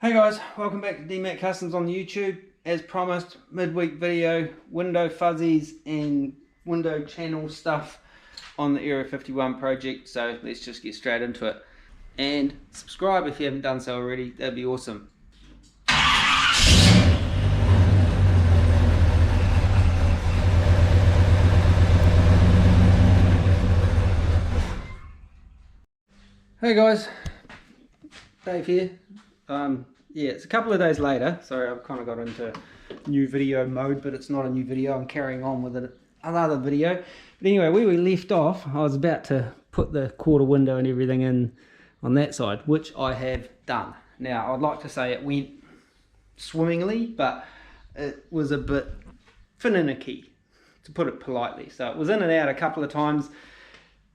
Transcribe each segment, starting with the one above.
Hey guys, welcome back to DMAC Customs on the YouTube. As promised, midweek video, window fuzzies and window channel stuff on the Area 51 project. So let's just get straight into it. And subscribe if you haven't done so already, that'd be awesome. Hey guys, Dave here. Yeah, it's a couple of days later. Sorry, I've kind of got into new video mode, but it's not a new video. I'm carrying on with another video. But anyway, where we left off, I was about to put the quarter window and everything in on that side, which I have done. Now, I'd like to say it went swimmingly, but it was a bit finicky, to put it politely. So it was in and out a couple of times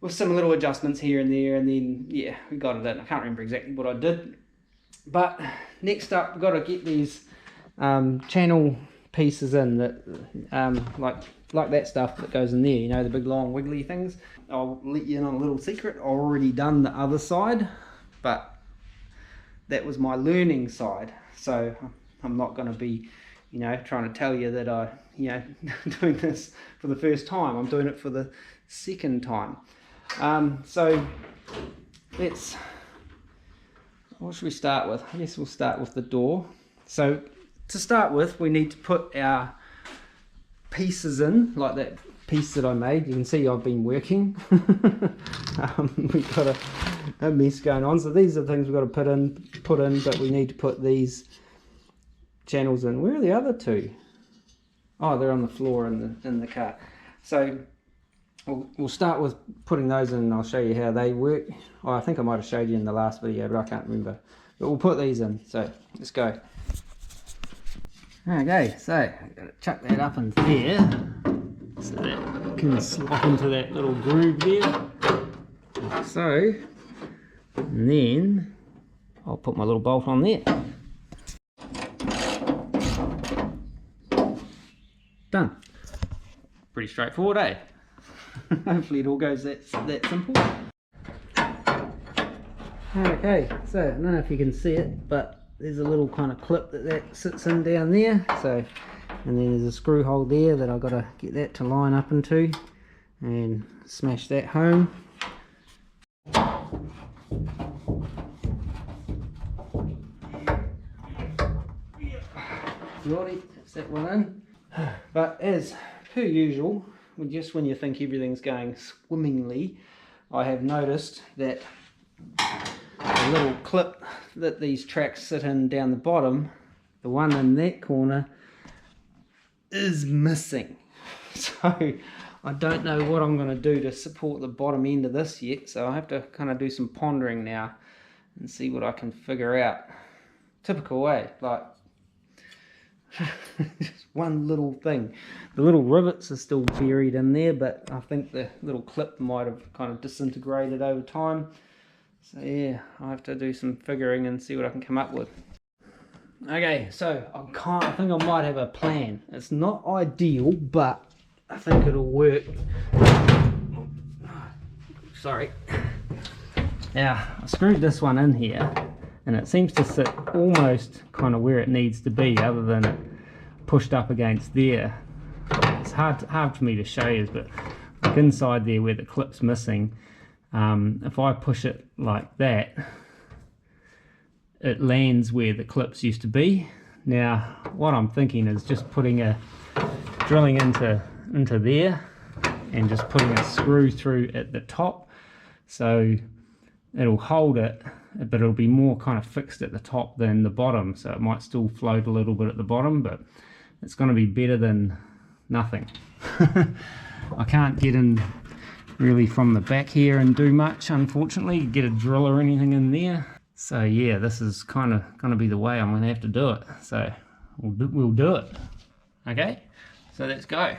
with some little adjustments here and there, and then, yeah, we got it in. I can't remember exactly what I did. But next up, we've got to get these channel pieces in, that like that stuff that goes in there, you know, the big long wiggly things. I'll let you in on a little secret. I've already done the other side, but that was my learning side. So I'm not going to be, you know, trying to tell you that I, you know, doing this for the first time. I'm doing it for the second time. So let's... what should we start with? I guess we'll start with the door. So to start with, we need to put our pieces in, like that piece that I made. You can see I've been working. We've got a mess going on. So these are the things we've got to put in, but we need to put these channels in. Where are the other two? Oh, they're on the floor in the car. So we'll start with putting those in, and I'll show you how they work. Oh, I think I might have showed you in the last video, but I can't remember. But we'll put these in, so let's go. Okay, so I've got to chuck that up into there, so that can slot into that little groove there. So, and then I'll put my little bolt on there. Done. Pretty straightforward, eh? Hopefully it all goes that simple. Okay, so I don't know if you can see it, but there's a little kind of clip that sits in down there. So, and then there's a screw hole there that I've got to get that to line up into and smash that home. Righty, that's that one in. But as per usual, just when you think everything's going swimmingly, I have noticed that the little clip that these tracks sit in down the bottom, the one in that corner, is missing. So I don't know what I'm going to do to support the bottom end of this yet, so I have to kind of do some pondering now and see what I can figure out. Typical way, like just one little thing. The little rivets are still buried in there, but I think the little clip might have kind of disintegrated over time. So yeah, I'll have to do some figuring and see what I can come up with. Okay, so I think I might have a plan. It's not ideal, but I think it'll work. Sorry. Now, I screwed this one in here, and it seems to sit almost kind of where it needs to be, other than it pushed up against there. It's hard for me to show you, but like inside there where the clip's missing, if I push it like that, it lands where the clips used to be. Now what I'm thinking is just drilling into there and just putting a screw through at the top, so it'll hold it, but it'll be more kind of fixed at the top than the bottom, so it might still float a little bit at the bottom, but it's going to be better than nothing. I can't get in really from the back here and do much, unfortunately, get a drill or anything in there. So yeah, this is kind of going to be the way I'm going to have to do it, so we'll do it. Okay, so let's go.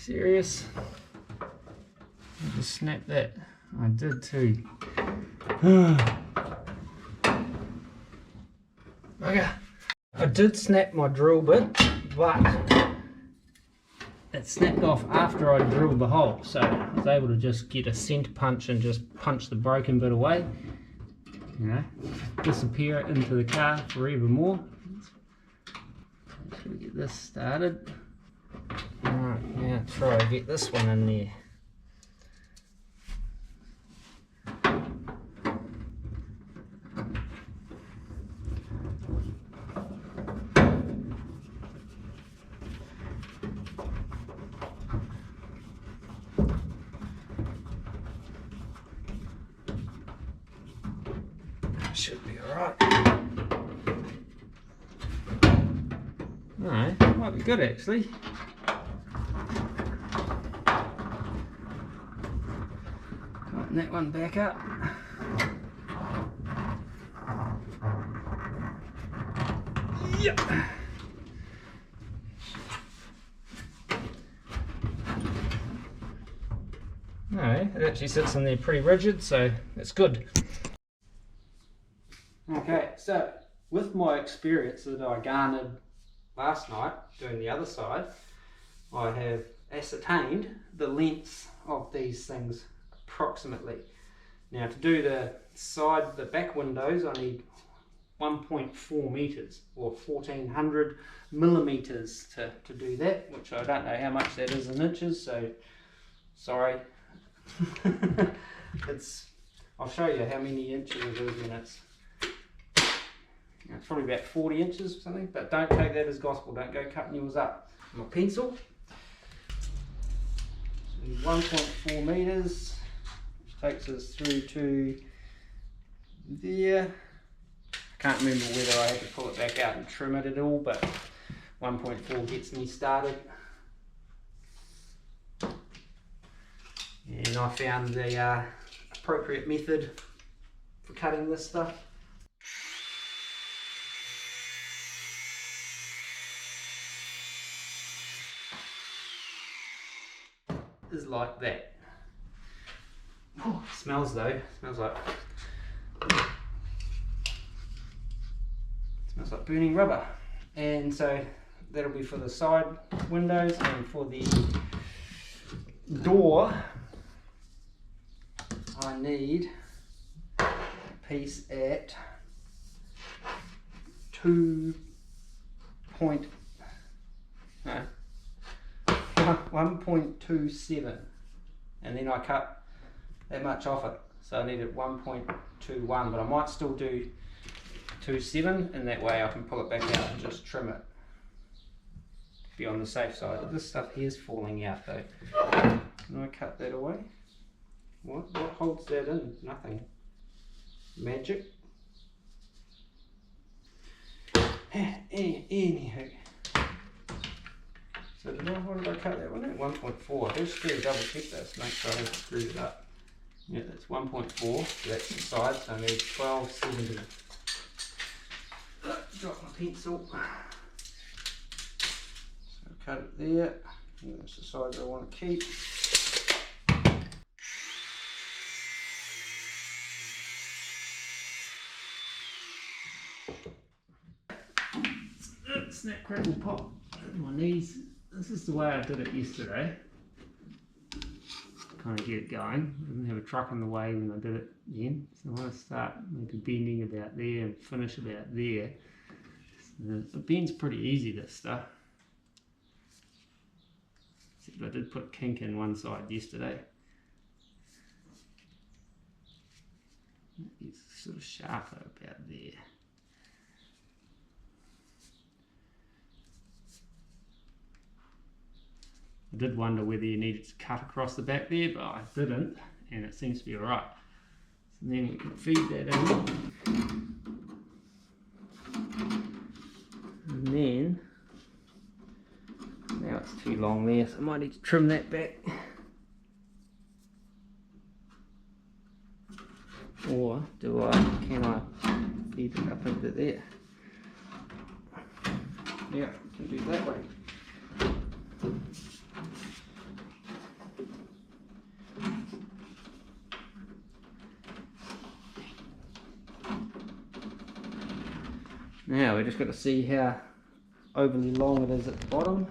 serious? I just snapped that. I did too. Okay. I did snap my drill bit, but it snapped off after I drilled the hole, so I was able to just get a center punch and just punch the broken bit away. You know, disappear it into the car forevermore. Make sure we get this started. Alright, now try to get this one in there. Should be alright. No, might be good actually. Tighten that one back up. Yep. No, it actually sits in there pretty rigid, so it's good. Okay, so with my experience that I garnered last night doing the other side, I have ascertained the lengths of these things approximately. Now to do the back windows, I need 1.4 meters or 1400 millimeters to do that, which I don't know how much that is in inches, so sorry. I'll show you how many inches it is when it's probably about 40 inches or something, but don't take that as gospel. Don't go cutting yours up. My pencil, so 1.4 meters, which takes us through to there. I can't remember whether I had to pull it back out and trim it at all, but 1.4 gets me started. And I found the appropriate method for cutting this stuff. Is like that. Oh, smells though. Smells like burning rubber. And so that'll be for the side windows, and for the door I need a piece at 1.27, and then I cut that much off it, so I needed 1.21, but I might still do 2.7, and that way I can pull it back out and just trim it, be on the safe side. This stuff here is falling out though. Can I cut that away? What holds that in? Nothing. Magic. Anyhow. So what did I cut that one at? 1.4. I'll just double check this, make sure I haven't screwed it up. Yeah, that's 1.4, so that's the side, so I need 12.70. Drop my pencil. So cut it there, and that's the size I want to keep. Snap, crackle, pop. My knees. This is the way I did it yesterday. Kind of get it going. I didn't have a truck in the way when I did it then. So I want to start maybe bending about there and finish about there. It bends pretty easy, this stuff. Except I did put kink in one side yesterday. It's sort of sharper about there. I did wonder whether you needed to cut across the back there, but I didn't, and it seems to be alright. So then we can feed that in. And then, now it's too long there, so I might need to trim that back. Or can I feed it up into there? Yeah, I can do it that way. we just got to see how overly long it is at the bottom.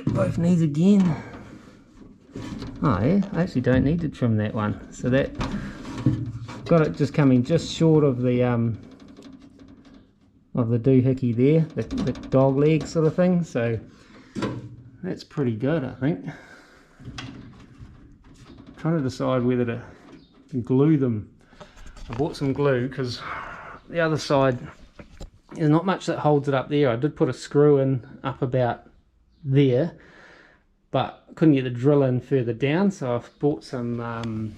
Both knees again. Oh yeah, I actually don't need to trim that one. So that got it just coming just short of the doohickey there, the dog leg sort of thing. So that's pretty good, I think. Trying to decide whether to glue them. I bought some glue because the other side, there's not much that holds it up there. I did put a screw in up about there, but couldn't get the drill in further down, so I've bought some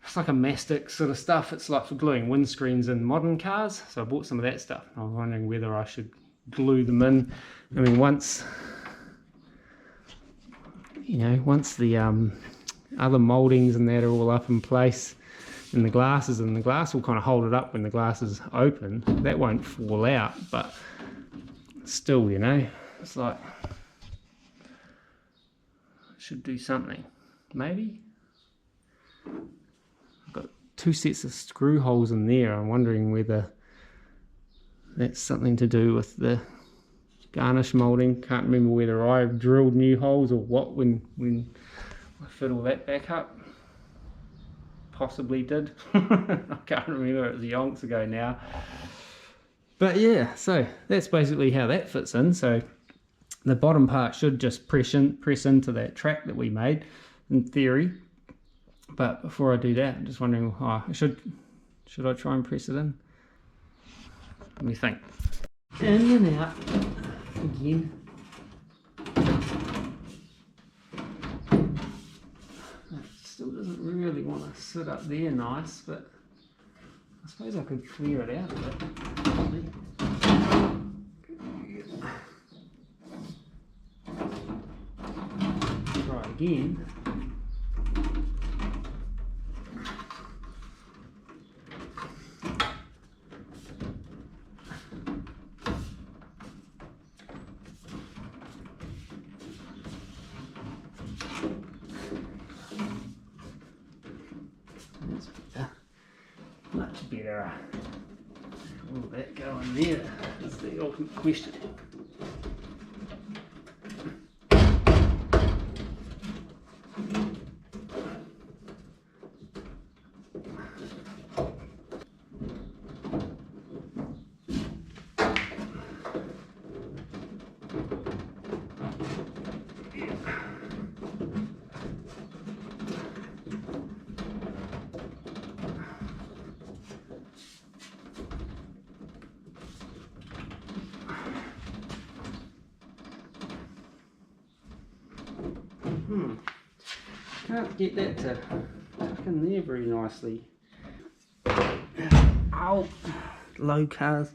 it's like a mastic sort of stuff. It's like for gluing windscreens in modern cars, so I bought some of that stuff. I was wondering whether I should glue them in. I mean, once the other mouldings and that are all up in place, and the glass will kind of hold it up when the glass is open, that won't fall out, but still, you know, it's like, should do something. Maybe I've got 2 sets of screw holes in there. I'm wondering whether that's something to do with the garnish moulding. Can't remember whether I've drilled new holes or what when I fit all that back up. Possibly did. I can't remember, it was yonks ago now. But yeah, so that's basically how that fits in. So the bottom part should just press into that track that we made, in theory. But before I do that, I'm just wondering, should I try and press it in? Let me think. In and out again. That still doesn't really want to sit up there nice, but I suppose I could clear it out a bit. Try again. That's better. Much better. Will that go in there? That's the ultimate question. Can't get that to tuck in there very nicely. Ow! Low cars.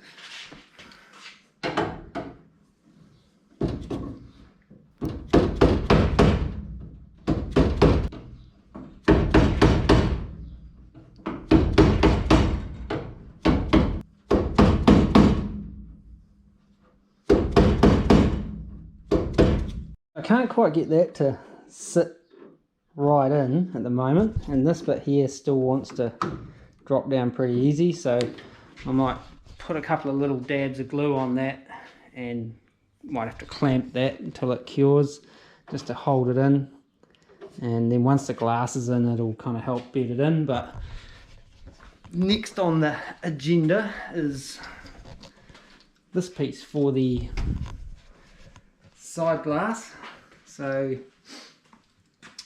I can't quite get that to sit right in at the moment, and this bit here still wants to drop down pretty easy, so I might put a couple of little dabs of glue on that and might have to clamp that until it cures just to hold it in, and then once the glass is in it'll kind of help bed it in. But next on the agenda is this piece for the side glass. So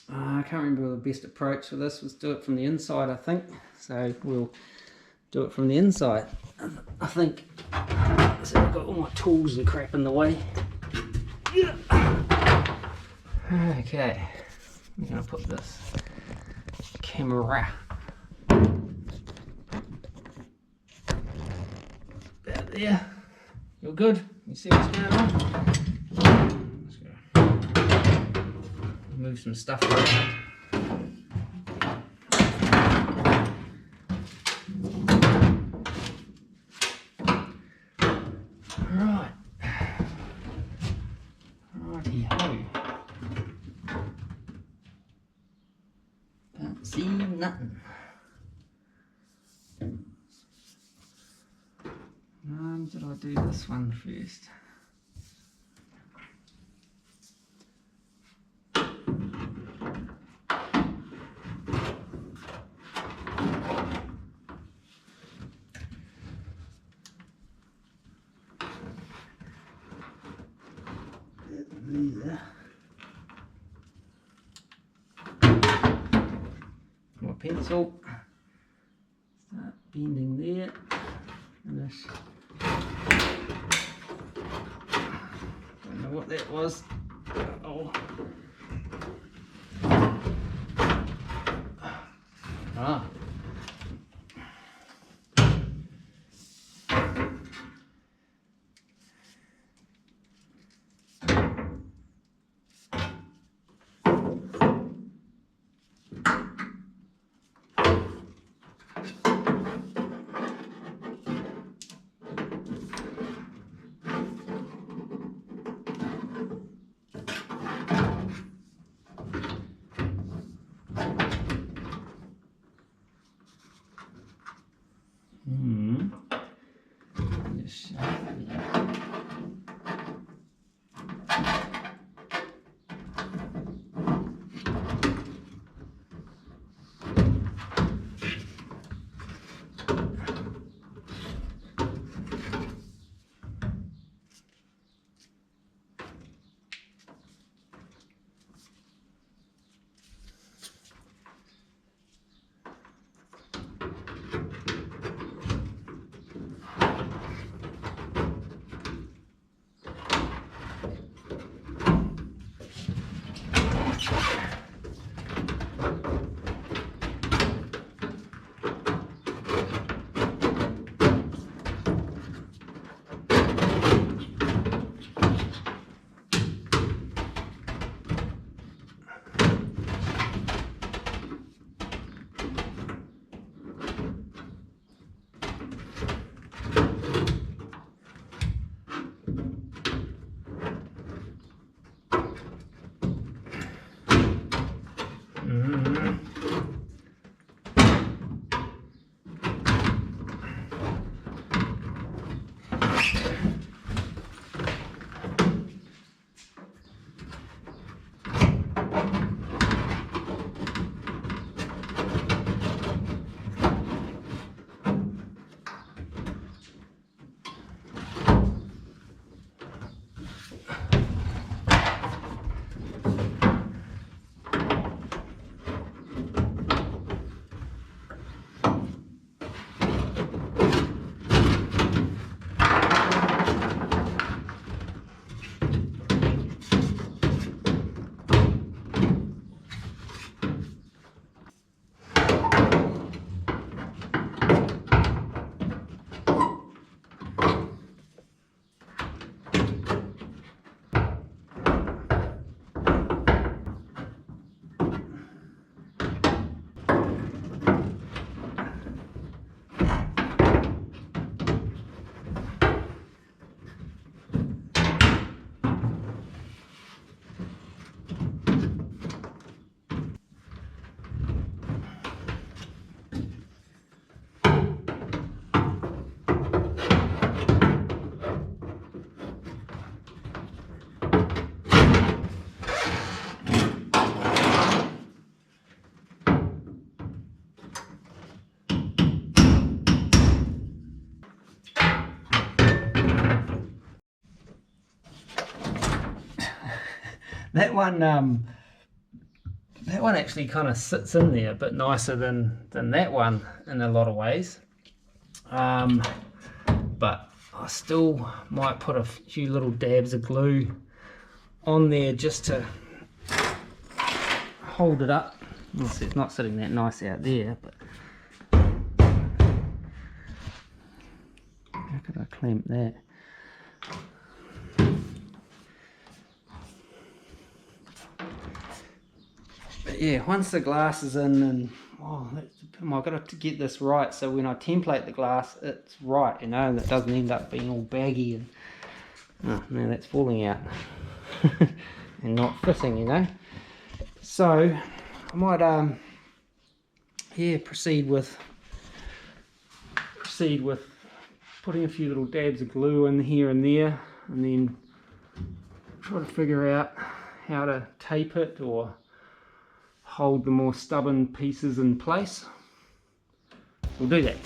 I can't remember the best approach for this was do it from the inside, I think. So we'll do it from the inside, I think. So I've got all my tools and crap in the way. Okay, I'm going to put this camera about there. You're good? You see what's going on? Move some stuff around. Right. Righty-ho. Don't see nothing. did I do this one first? There. My pencil. Start bending there. Finish. Don't know what that was. Oh. Ah. Yes. That one actually kind of sits in there a bit nicer than that one in a lot of ways, but I still might put a few little dabs of glue on there just to hold it up. It's not sitting that nice out there, but how could I clamp that? But yeah, once the glass is in, and I've got to get this right so when I template the glass it's right, you know, and it doesn't end up being all baggy and now that's falling out and not fitting, you know. So I might proceed with putting a few little dabs of glue in here and there, and then try to figure out how to tape it or hold the more stubborn pieces in place. We'll do that.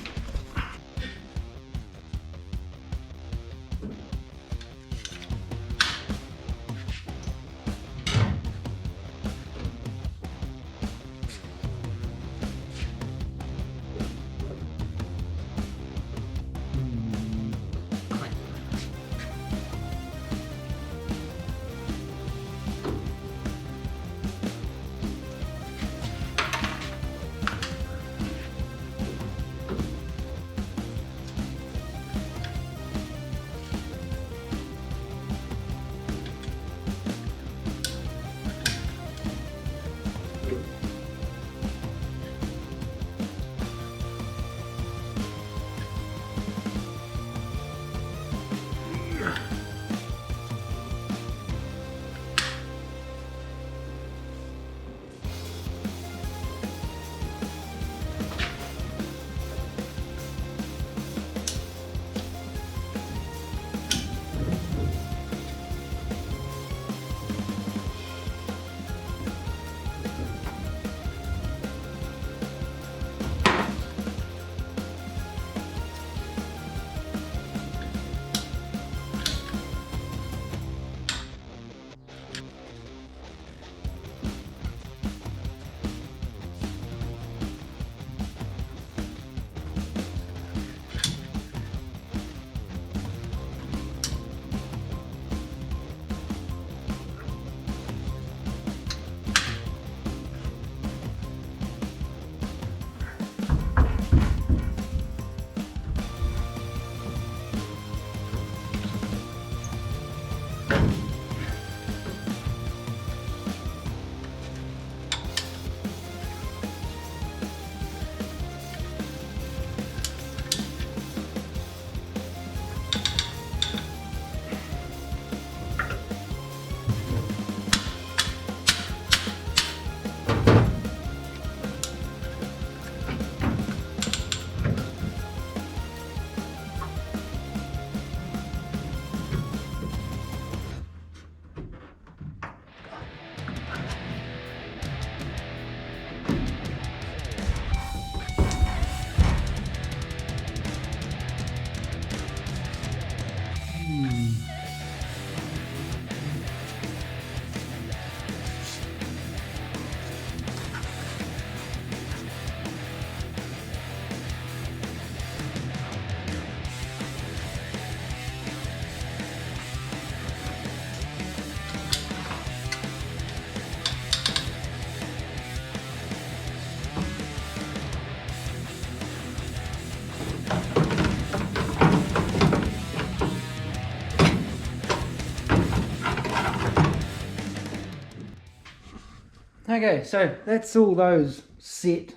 Okay, so that's all those set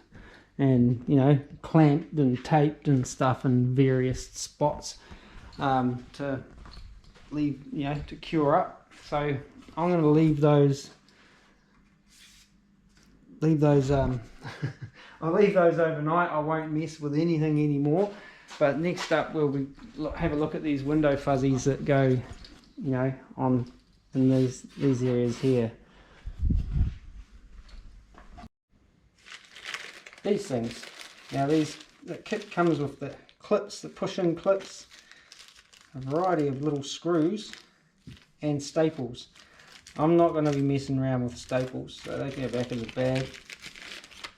and, you know, clamped and taped and stuff in various spots to leave, you know, to cure up. So I'm going to leave those I'll leave those overnight. I won't mess with anything anymore. But next up we'll have a look at these window fuzzies that go, you know, on in these areas here. These things. Now the kit comes with the clips, the push-in clips, a variety of little screws and staples. I'm not going to be messing around with staples, so they go back in the bag.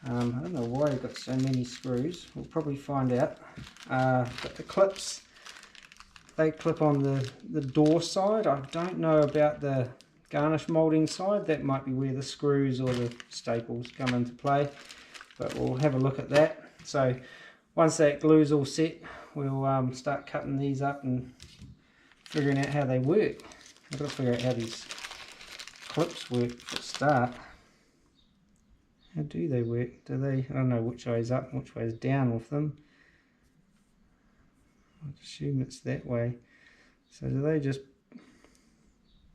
I don't know why they've got so many screws. We'll probably find out. But the clips, they clip on the door side. I don't know about the garnish moulding side. That might be where the screws or the staples come into play. But we'll have a look at that. So once that glue's all set, we'll start cutting these up and figuring out how they work. I've got to figure out how these clips work for a start. How do they work? Do they? I don't know which way is up and which way is down with them. I assume it's that way. So do they just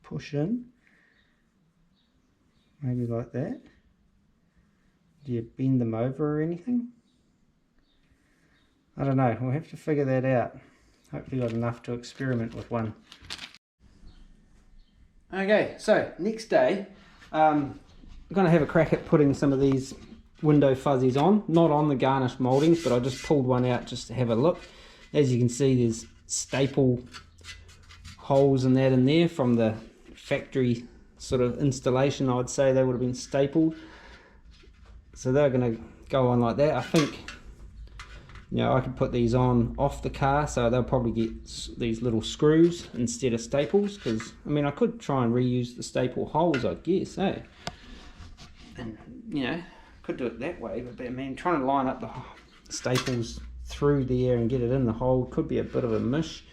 push in? Maybe like that? Do you bend them over or anything? I don't know. We'll have to figure that out. hopefully got enough to experiment with one. Okay, so next day, I'm going to have a crack at putting some of these window fuzzies on. Not on the garnish mouldings, but I just pulled one out just to have a look. As you can see, there's staple holes in there from the factory sort of installation. I would say they would have been stapled. So they're going to go on like that. I think, you know, I could put these on off the car, so they'll probably get these little screws instead of staples, because I mean I could try and reuse the staple holes, I guess, eh? And you know, could do it that way, but I mean trying to line up the staples through there and get it in the hole could be a bit of a mish.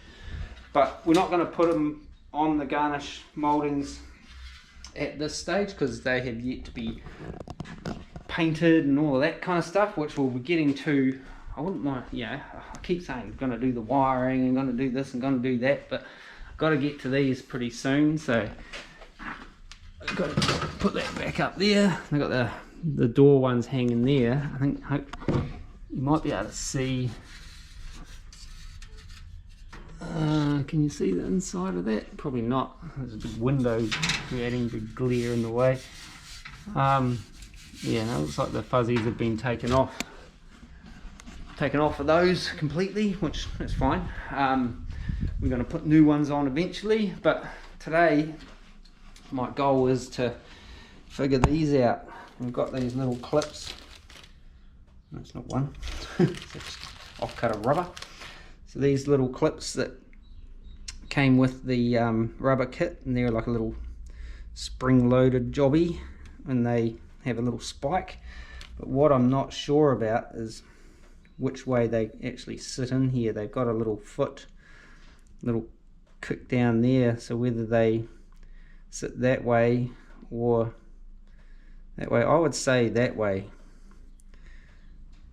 But we're not going to put them on the garnish mouldings at this stage because they have yet to be painted and all of that kind of stuff, which we'll be getting to. I wouldn't mind, you know, I keep saying I'm going to do the wiring and going to do this and going to do that, but I've got to get to these pretty soon, so I've got to put that back up there. I've got the door ones hanging there. I hope you might be able to see. Can you see the inside of that? Probably not. There's a big window creating big glare in the way. Yeah, no, it looks like the fuzzies have been taken off of those completely, which is fine. We're going to put new ones on eventually, but today my goal is to figure these out. We've got these little clips. That's not one. It's just off-cut of rubber. So these little clips that came with the rubber kit, and they're like a little spring-loaded jobby, and they have a little spike. But what I'm not sure about is which way they actually sit in here. They've got a little kick down there, so whether they sit that way or that way. I would say that way,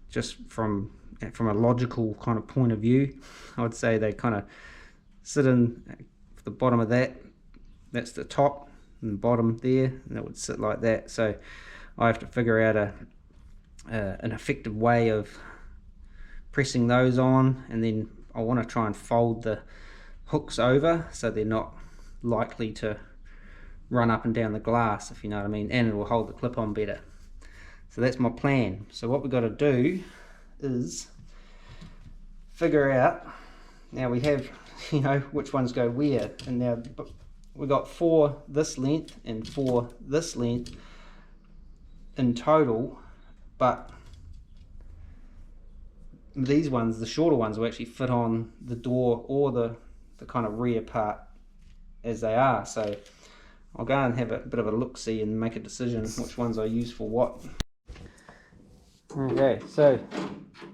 just from a logical kind of point of view. I would say they kind of sit in the bottom of that's the top, and the bottom there, and it would sit like that. So I have to figure out an effective way of pressing those on, and then I want to try and fold the hooks over so they're not likely to run up and down the glass, if you know what I mean, and it will hold the clip on better. So that's my plan. So what we've got to do is figure out, now we have, you know, which ones go where, and now we've got 4 this length and 4 this length in total, but these ones, the shorter ones, will actually fit on the door or the kind of rear part as they are. So I'll go and have a bit of a look-see and make a decision which ones I use for what. Okay, so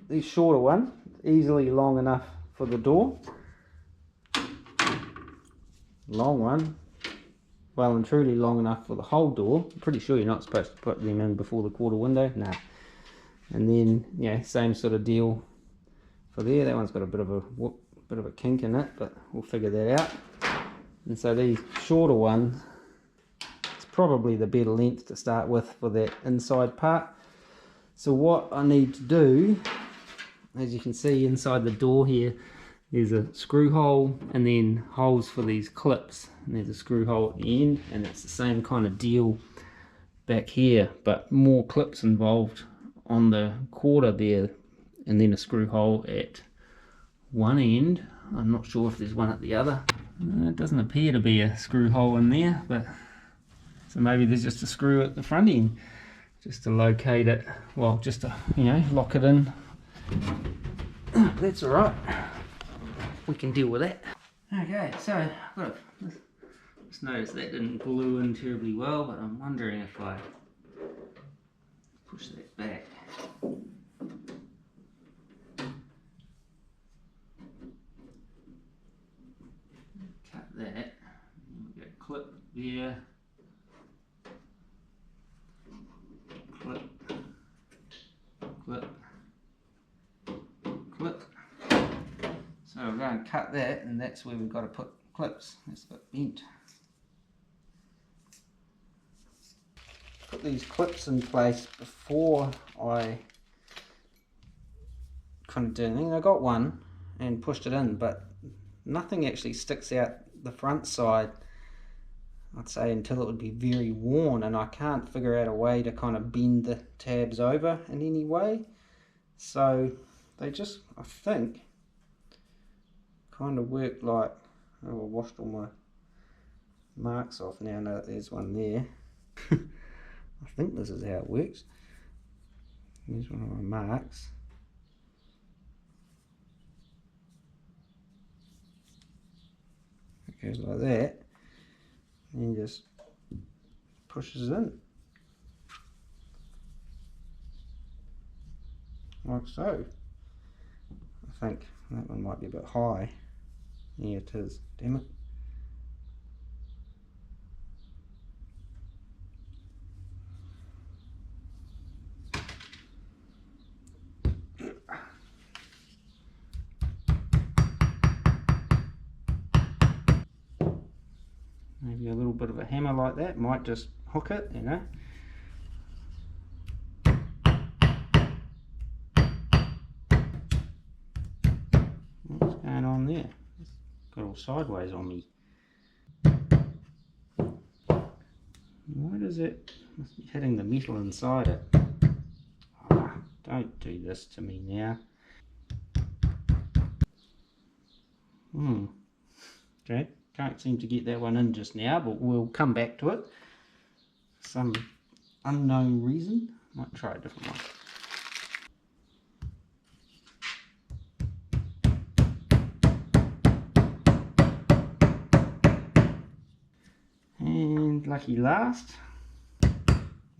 the shorter one, easily long enough for the door. Long one, well and truly long enough for the whole door. I'm pretty sure you're not supposed to put them in before the quarter window. Nah. And then, yeah, same sort of deal for there. That one's got a bit of a kink in it, but we'll figure that out. And so these shorter ones, it's probably the better length to start with for that inside part. So what I need to do, as you can see inside the door here, there's a screw hole and then holes for these clips, and there's a screw hole at the end, and it's the same kind of deal back here, but more clips involved on the quarter there, and then a screw hole at one end. I'm not sure if there's one at the other. It doesn't appear to be a screw hole in there, but so maybe there's just a screw at the front end just to locate it, well, just to, you know, lock it in. That's all right, we can deal with that. Okay, so look, just noticed that didn't glue in terribly well, but I'm wondering if I push that back. Cut that. We've got clip there. Clip. Clip. Clip. So we're going to cut that, and that's where we've got to put clips. It's got bent. Put these clips in place before I kind of do anything. I got one and pushed it in, but nothing actually sticks out the front side, I'd say, until it would be very worn, and I can't figure out a way to kind of bend the tabs over in any way. So they just, I think, kind of work like, oh, I washed all my marks off now. No, there's one there. I think this is how it works. Here's one of my marks. It goes like that, and just pushes in like so. I think that one might be a bit high. Yeah, it is. Damn it. Maybe a little bit of a hammer like that might just hook it, you know. What's going on there? It's got all sideways on me. Why does it? Must be hitting the metal inside it. Oh, don't do this to me now. Okay, can't seem to get that one in just now, but we'll come back to it. Some unknown reason. Might try a different one. And lucky last.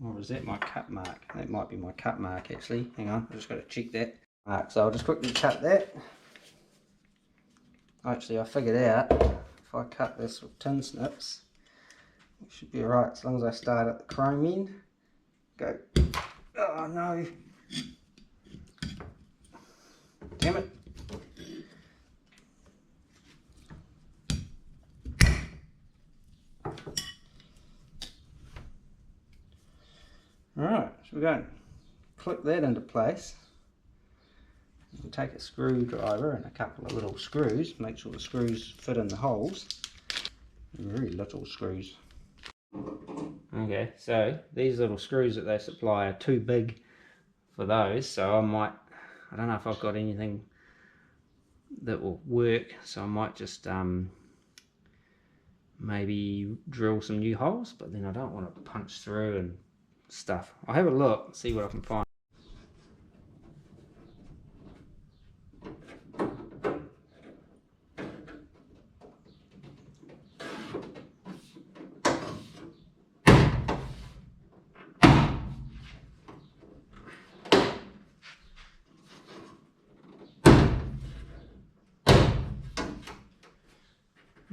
Or is that my cut mark? That might be my cut mark actually. Hang on, I've just got to check that mark. So I'll just quickly cut that. Actually, I figured out if I cut this with tin snips, it should be alright as long as I start at the chrome end. Go. Oh no. Damn it. Alright, so we're going to click that into place. We'll take a screwdriver and a couple of little screws, make sure the screws fit in the holes. Very little screws. Okay, so these little screws that they supply are too big for those, so I don't know if I've got anything that will work, so I might just maybe drill some new holes, but then I don't want to punch through and stuff. I'll have a look, see what I can find.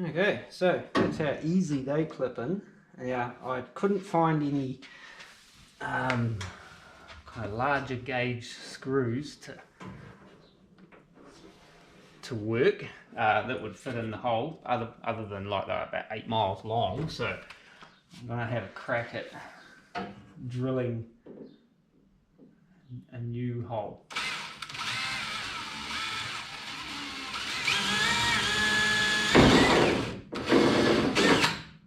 Okay, so that's how easy they clip in. Yeah, I couldn't find any kind of larger gauge screws to work that would fit in the hole, other than like they're about 8 miles long. So I'm gonna have a crack at drilling a new hole.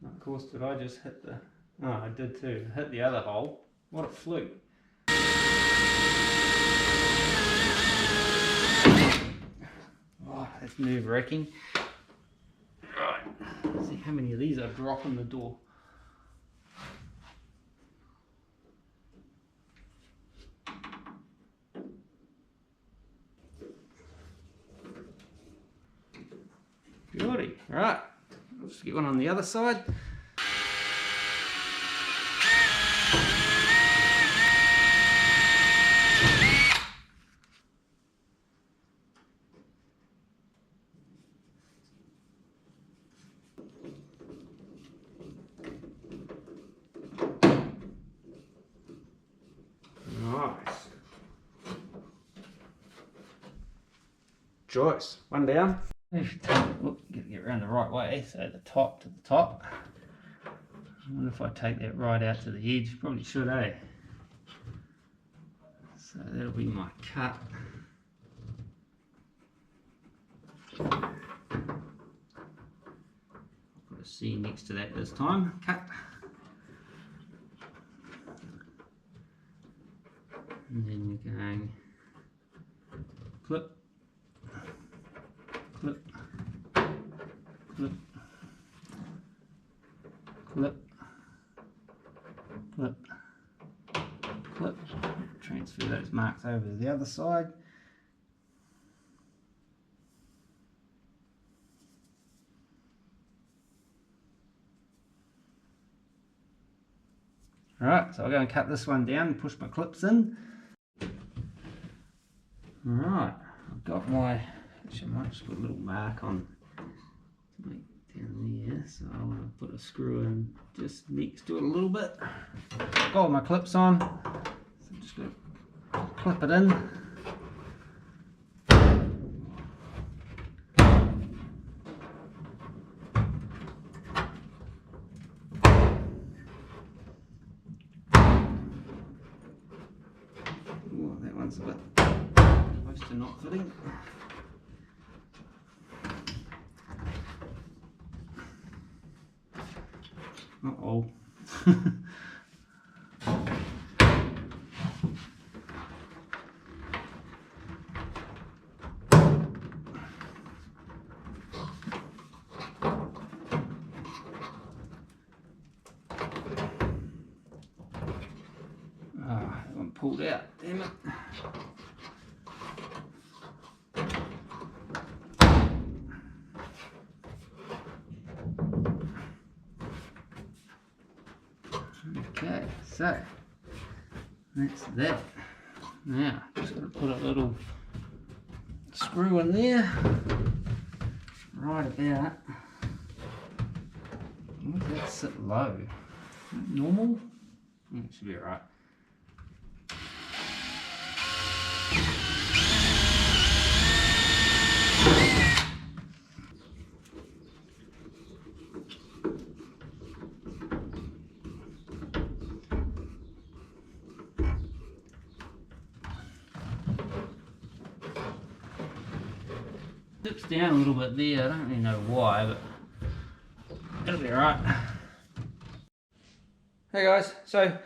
Of course, did I just hit the... Oh, I did too. I hit the other hole. What a fluke. Oh, that's nerve-wracking. Right, let's see how many of these I drop in the door. Beauty. Right, let's get one on the other side. Nice. Joyce, one down. Gotta get around the right way, so the top to the top. I wonder if I take that right out to the edge. Probably should, eh? So that'll be my cut. a C next to that this time. Cut. And then you're going clip, clip, clip, clip, clip, clip. Transfer those marks over to the other side. Alright, so I'll go and cut this one down and push my clips in. Alright, I've got my, actually I might just put a little mark on down there, so I want to put a screw in just next to it a little bit. Got all my clips on, so I'm just going to clip it in. Ooh, that one's a bit close to not fitting. Uh-oh. That one pulled out, damn it. Okay, so that's that. Now, just got to put a little screw in there, right about. Why does that sit low? Is that normal? It should be alright. Dips down a little bit there, I don't really know why, but it'll be alright. Hey guys, so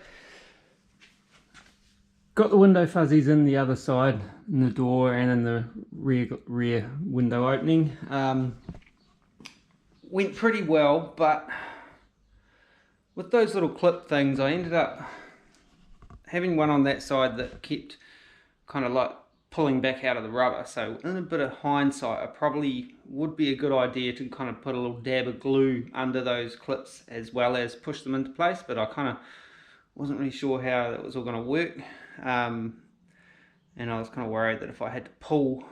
got the window fuzzies in the other side, in the door and in the rear window opening. Went pretty well, but with those little clip things, I ended up having one on that side that kept kind of like pulling back out of the rubber. So in a bit of hindsight, it probably would be a good idea to kind of put a little dab of glue under those clips as well as push them into place, but I kind of wasn't really sure how that was all going to work, and I was kind of worried that if I had to pull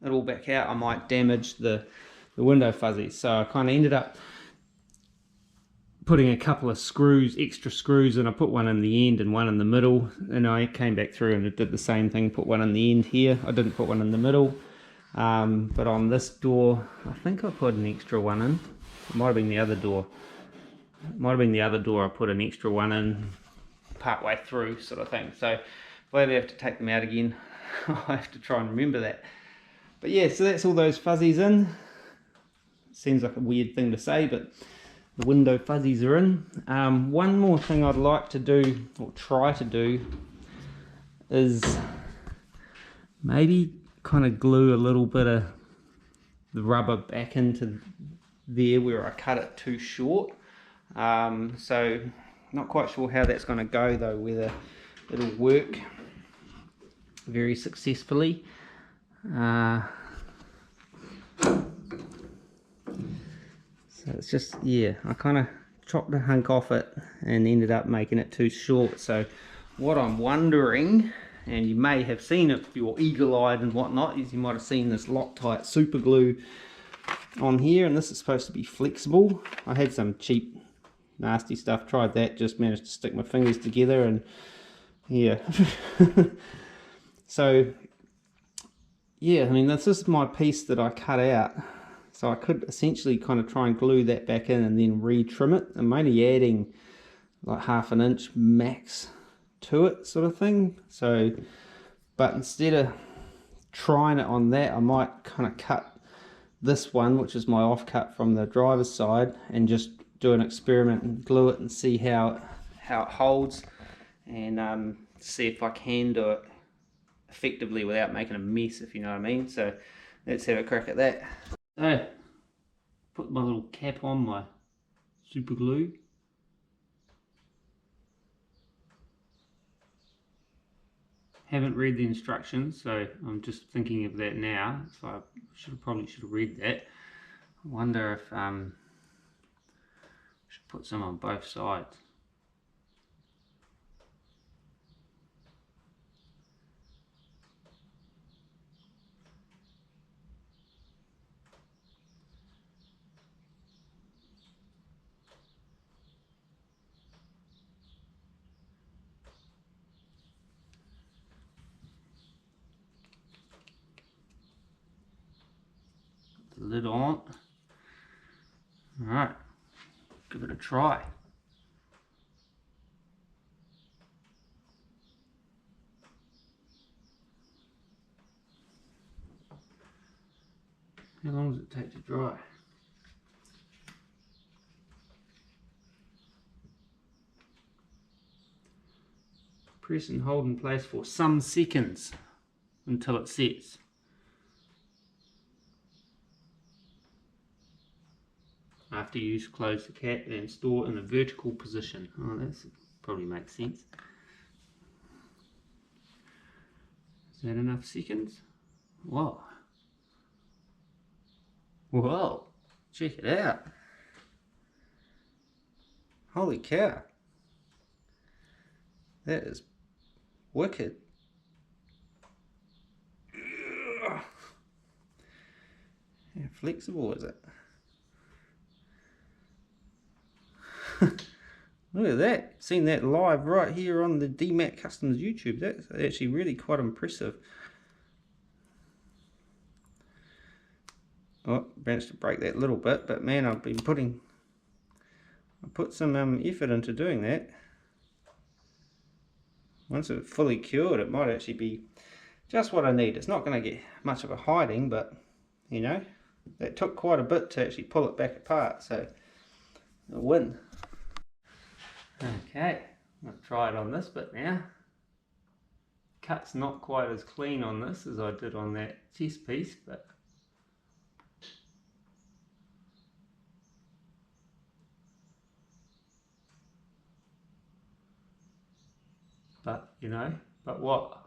it all back out, I might damage the window fuzzies. So I kind of ended up putting a couple of screws, extra screws, and I put one in the end and one in the middle, and I came back through and it did the same thing, put one in the end here. I didn't put one in the middle, but on this door I think I put an extra one in. It might have been the other door. It might have been the other door I put an extra one in part way through, sort of thing. So if I ever have to take them out again, I have to try and remember that. But yeah, so that's all those fuzzies in. Seems like a weird thing to say, but the window fuzzies are in. One more thing I'd like to do, or try to do, is maybe kind of glue a little bit of the rubber back into there where I cut it too short. So not quite sure how that's going to go though, whether it'll work very successfully. So it's just, yeah, I kind of chopped a hunk off it and ended up making it too short. So what I'm wondering, and you may have seen it if you're eagle-eyed and whatnot, is you might have seen this Loctite super glue on here, and this is supposed to be flexible. I had some cheap nasty stuff, tried that, just managed to stick my fingers together, and yeah. So yeah, I mean, this is my piece that I cut out. So I could essentially kind of try and glue that back in and then re-trim it. I'm only adding like 1/2 inch max to it, sort of thing. So, but instead of trying it on that, I might kind of cut this one, which is my offcut from the driver's side, and just do an experiment and glue it and see how it holds, and see if I can do it effectively without making a mess, if you know what I mean. So let's have a crack at that. So put my little cap on my super glue. Haven't read the instructions, so I'm just thinking of that now. So I probably should have read that. I wonder if I should put some on both sides. The lid on. Alright, give it a try. How long does it take to dry? Press and hold in place for some seconds until it sets. After use, close the cap and store in a vertical position. Oh, that probably makes sense. Is that enough seconds? Whoa. Whoa. Check it out. Holy cow. That is wicked. How flexible is it? Look at that. Seen that live right here on the DMAC Customs YouTube. That's actually really quite impressive. Oh, managed to break that little bit, but man, I put some effort into doing that. Once it's fully cured, it might actually be just what I need. It's not going to get much of a hiding, but you know, that took quite a bit to actually pull it back apart, so a win. Okay, I'm going to try it on this bit now. Cut's not quite as clean on this as I did on that chest piece, but you know, but what?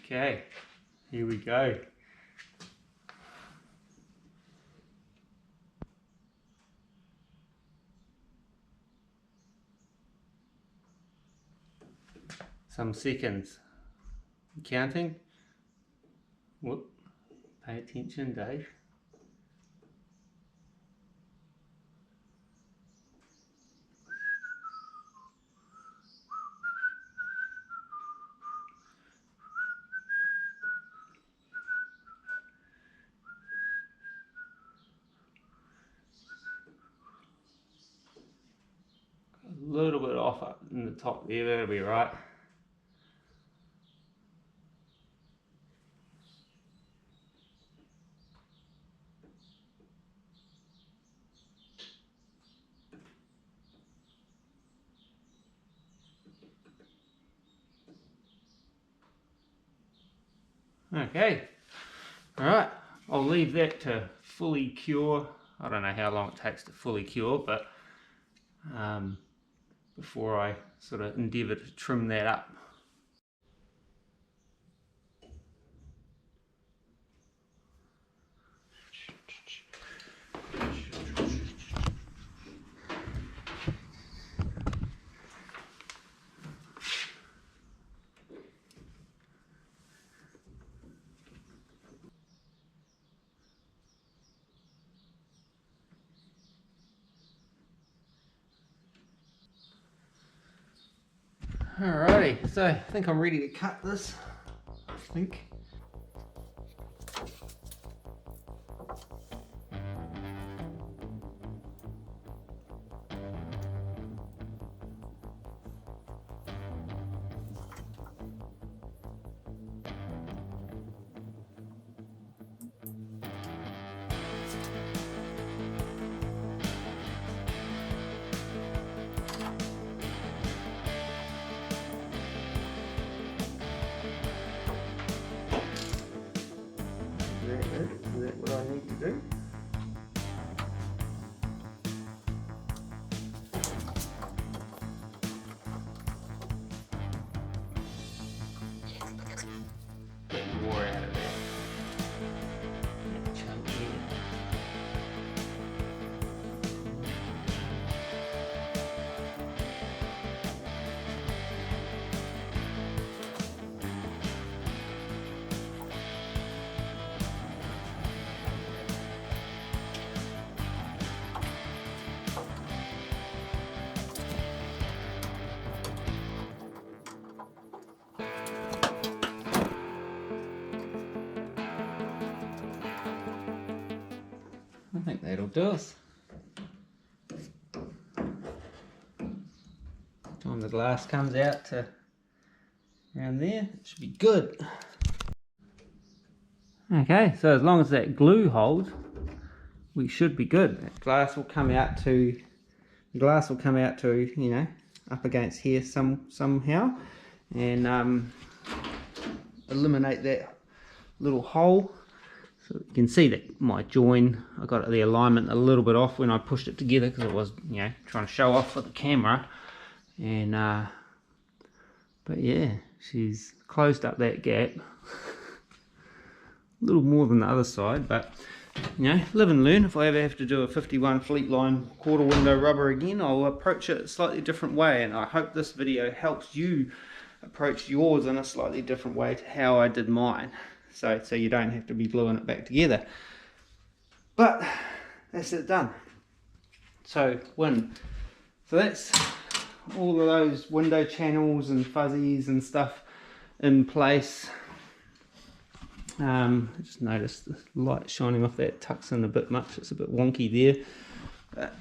Okay, here we go. Some seconds. Counting. Whoop. Pay attention, Dave. A little bit off up in the top there, that'll be right. Okay, alright, I'll leave that to fully cure. I don't know how long it takes to fully cure, but before I sort of endeavour to trim that up. Alrighty, so I think I'm ready to cut this. I think. Is that what I need to do? Get more out of that. That chunk here. I think that'll do us. Time the glass comes out to around there, it should be good. Okay, so as long as that glue holds, we should be good. That glass will come out to, you know, up against here somehow, and eliminate that little hole. So you can see that my join, I got the alignment a little bit off when I pushed it together because it was, you know, trying to show off for the camera. And but yeah, she's closed up that gap a little more than the other side, but you know, live and learn. If I ever have to do a 51 Fleetline quarter window rubber again, I'll approach it a slightly different way, and I hope this video helps you approach yours in a slightly different way to how I did mine. So you don't have to be gluing it back together. But that's it done. So that's all of those window channels and fuzzies and stuff in place. I just noticed the light shining off that tucks in a bit much. It's a bit wonky there, but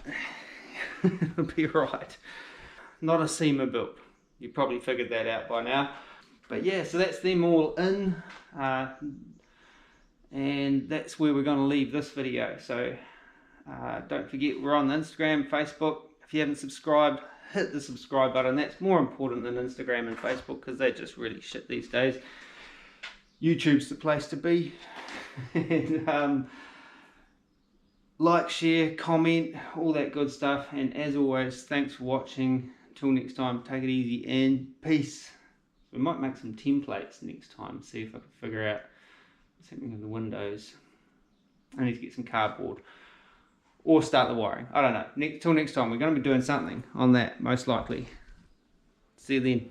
it'll be right. Not a seamer build. You probably figured that out by now. But yeah, so that's them all in, and that's where we're going to leave this video. So don't forget, we're on Instagram, Facebook. If you haven't subscribed, hit the subscribe button. That's more important than Instagram and Facebook because they're just really shit these days. YouTube's the place to be. And like, share, comment, all that good stuff. And as always, thanks for watching. Until next time, take it easy and peace. We might make some templates next time, see if I can figure out what's happening with the windows. I need to get some cardboard or start the wiring. I don't know. Till next time, we're going to be doing something on that, most likely. See you then.